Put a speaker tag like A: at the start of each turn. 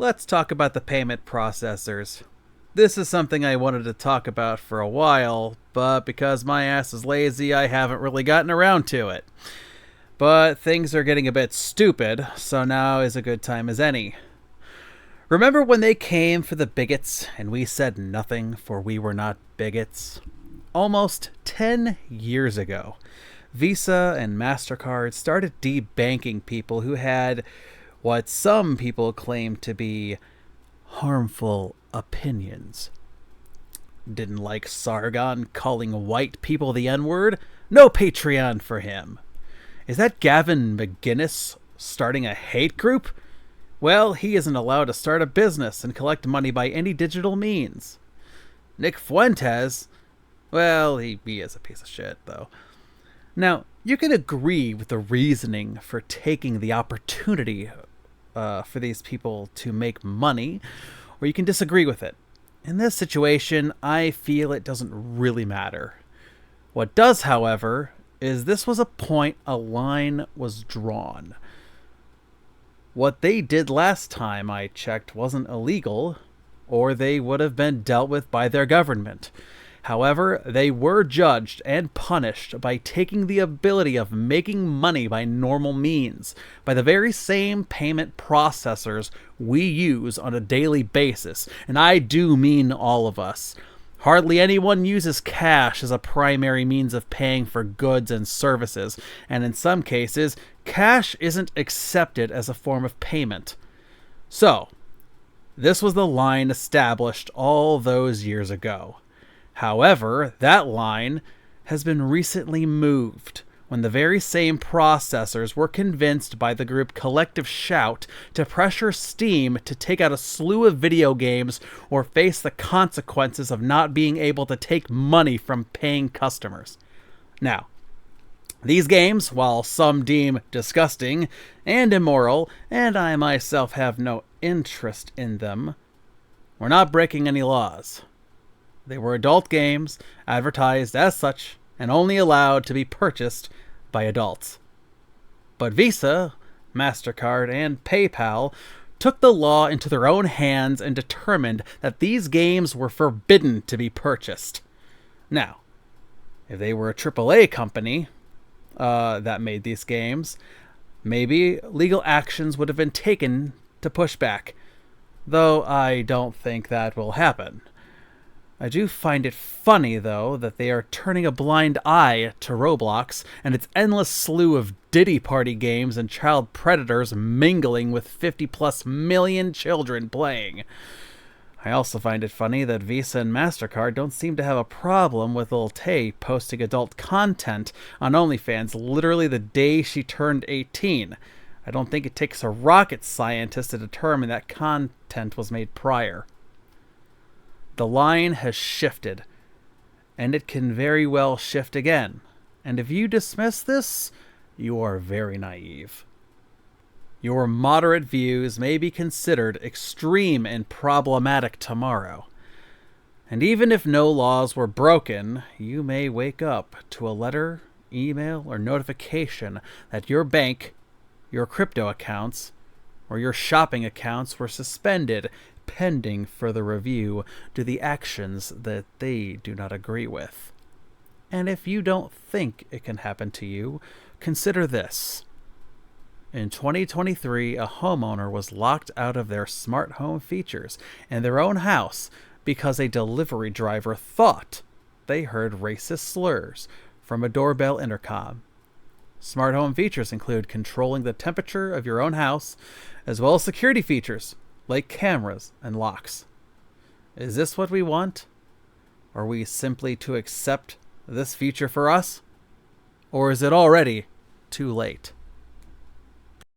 A: let's talk about the payment processors. This is something I wanted to talk about for a while, but because my ass is lazy, I haven't really gotten around to it. But things are getting a bit stupid, so now is a good time as any. Remember when they came for the bigots and we said nothing, for we were not bigots? Almost 10 years ago, Visa and MasterCard started debanking people who had what some people claim to be harmful opinions. Didn't like Sargon calling white people the N-word? No Patreon for him. Is that Gavin McGinnis starting a hate group? Well, he isn't allowed to start a business and collect money by any digital means. Nick Fuentes, well, he is a piece of shit, though. Now, you can agree with the reasoning for taking the opportunity for these people to make money, or you can disagree with it. In this situation, I feel it doesn't really matter. What does, however, is this was a point a line was drawn. What they did last time I checked wasn't illegal, or they would have been dealt with by their government. However, they were judged and punished by taking the ability of making money by normal means, by the very same payment processors we use on a daily basis, and I do mean all of us. Hardly anyone uses cash as a primary means of paying for goods and services, and in some cases, cash isn't accepted as a form of payment. So, this was the line established all those years ago. However, that line has been recently moved when the very same processors were convinced by the group Collective Shout to pressure Steam to take out a slew of video games or face the consequences of not being able to take money from paying customers. Now, these games, while some deem disgusting and immoral, and I myself have no interest in them, were not breaking any laws. They were adult games, advertised as such, and only allowed to be purchased by adults. But Visa, MasterCard, and PayPal took the law into their own hands and determined that these games were forbidden to be purchased. Now, if they were a AAA company that made these games, maybe legal actions would have been taken to push back, though I don't think that will happen. I do find it funny, though, that they are turning a blind eye to Roblox and its endless slew of Diddy Party games and child predators mingling with 50-plus million children playing. I also find it funny that Visa and MasterCard don't seem to have a problem with Lil Tay posting adult content on OnlyFans literally the day she turned 18. I don't think it takes a rocket scientist to determine that content was made prior. The line has shifted, and it can very well shift again. And if you dismiss this, you are very naive. Your moderate views may be considered extreme and problematic tomorrow. And even if no laws were broken, you may wake up to a letter, email, or notification that your bank, your crypto accounts, or your shopping accounts were suspended pending further review due to the actions that they do not agree with. And if you don't think it can happen to you, consider this. In 2023, a homeowner was locked out of their smart home features in their own house because a delivery driver thought they heard racist slurs from a doorbell intercom. Smart home features include controlling the temperature of your own house, as well as security features like cameras and locks. Is this what we want? Are we simply to accept this future for us? Or is it already too late?